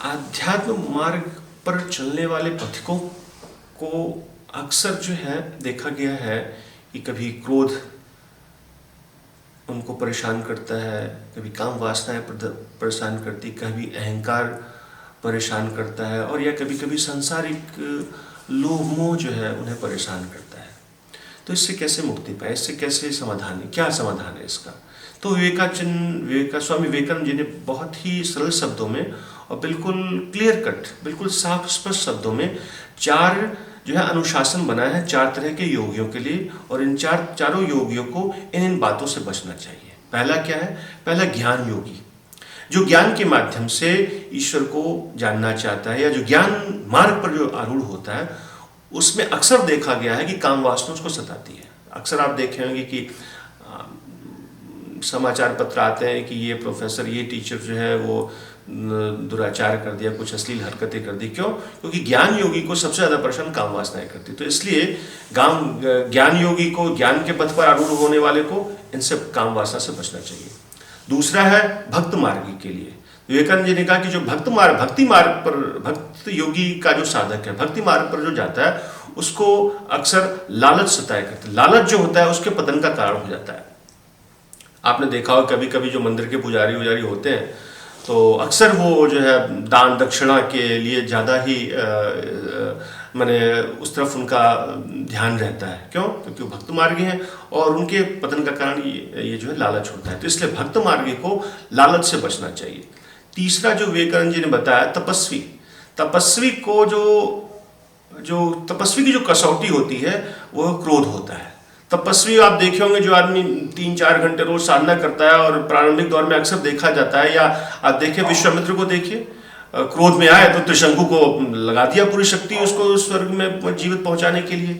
आध्यात्म मार्ग पर चलने वाले पथिकों को अक्सर जो है देखा गया है कि कभी क्रोध उनको परेशान करता है, कभी काम वासनाएं परेशान करती, कभी अहंकार परेशान करता है, और या कभी कभी सांसारिक लोभ मोह जो है उन्हें परेशान करता है। तो इससे कैसे मुक्ति पाए, इससे कैसे समाधान है, क्या समाधान है इसका? तो स्वामी विवेकानंद जी ने बहुत ही सरल शब्दों में और बिल्कुल क्लियर कट, बिल्कुल साफ स्पष्ट शब्दों में चार जो है अनुशासन बनाया है चार तरह के योगियों के लिए, और इन चारों योगियों को इन बातों से बचना चाहिए। पहला क्या है? पहला ज्ञान योगी, जो ज्ञान के माध्यम से ईश्वर को जानना चाहता है, या जो ज्ञान मार्ग पर जो आरूढ़ होता है, उसमें अक्सर देखा गया है कि काम वासना उसको सताती है। अक्सर आप देखे होंगे कि समाचार पत्र आते हैं कि ये प्रोफेसर, ये टीचर जो है वो दुराचार कर दिया, कुछ अश्लील हरकतें कर दी। क्यों? क्योंकि ज्ञान योगी को सबसे ज्यादा परेशान काम वासनाएं करती। तो इसलिए ज्ञान योगी को, ज्ञान के पथ पर आरूढ़ होने वाले को इनसे काम वासना से बचना चाहिए। दूसरा है भक्त मार्गी के लिए। विवेकानंद जी ने कहा कि जो भक्ति मार्ग पर, भक्त योगी का जो साधक है, भक्ति मार्ग पर जो जाता है, उसको अक्सर लालच सताया करता है। लालच जो होता है उसके पतन का कारण हो जाता है। आपने देखा हो कभी कभी जो मंदिर के पुजारी होते हैं, तो अक्सर वो जो है दान दक्षिणा के लिए ज़्यादा ही माने उस तरफ उनका ध्यान रहता है। क्यों? क्योंकि वो भक्त मार्गी हैं, और उनके पतन का कारण ये जो है लालच होता है। तो इसलिए भक्त मार्गी को लालच से बचना चाहिए। तीसरा जो विवेकानंद जी ने बताया, तपस्वी को जो तपस्वी की जो कसौटी होती है वो क्रोध होता है। तपस्वी आप देखे होंगे, जो आदमी 3-4 घंटे रोज साधना करता है, और प्रारंभिक दौर में अक्सर देखा जाता है, या आप देखिए विश्वामित्र को देखिए, क्रोध में आए तो त्रिशंकु को लगा दिया पूरी शक्ति उसको स्वर्ग में जीवित पहुंचाने के लिए।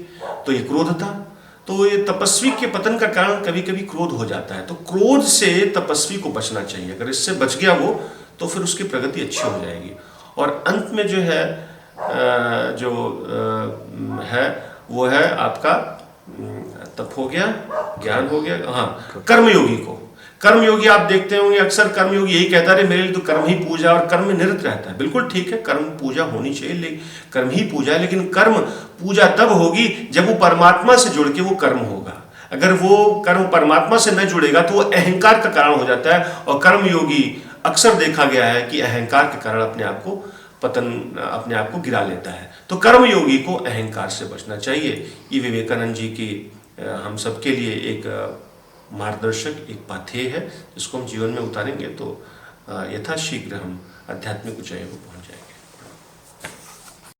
तो ये क्रोध था। तो ये तपस्वी के पतन का कारण कभी कभी क्रोध हो जाता है। तो क्रोध से तपस्वी को बचना चाहिए। अगर इससे बच गया वो, तो फिर उसकी प्रगति अच्छी हो जाएगी। और अंत में जो है वो है आपका तप हो गया, ज्ञान हो गया। हाँ, कर्मयोगी को, कर्मयोगी आप देखते होंगे अक्सर कर्मयोगी यही कहता है, मेरे लिए तो कर्म ही पूजा, और कर्म में निरत रहता है। बिल्कुल ठीक है, कर्म पूजा होनी चाहिए, लेकिन कर्म ही पूजा है। लेकिन कर्म पूजा तब होगी जब वो परमात्मा से जुड़ के वो कर्म होगा। अगर वो कर्म परमात्मा से न जुड़ेगा तो वो अहंकार का कारण हो जाता है, और कर्मयोगी अक्सर देखा गया है कि अहंकार के कारण अपने आप को गिरा लेता है। तो कर्मयोगी को अहंकार से बचना चाहिए। ये विवेकानंद जी की हम सबके लिए एक मार्गदर्शक, एक पाथेय है, जिसको हम जीवन में उतारेंगे तो यथाशीघ्र हम आध्यात्मिक ऊंचाइयों को पहुंच जाएंगे।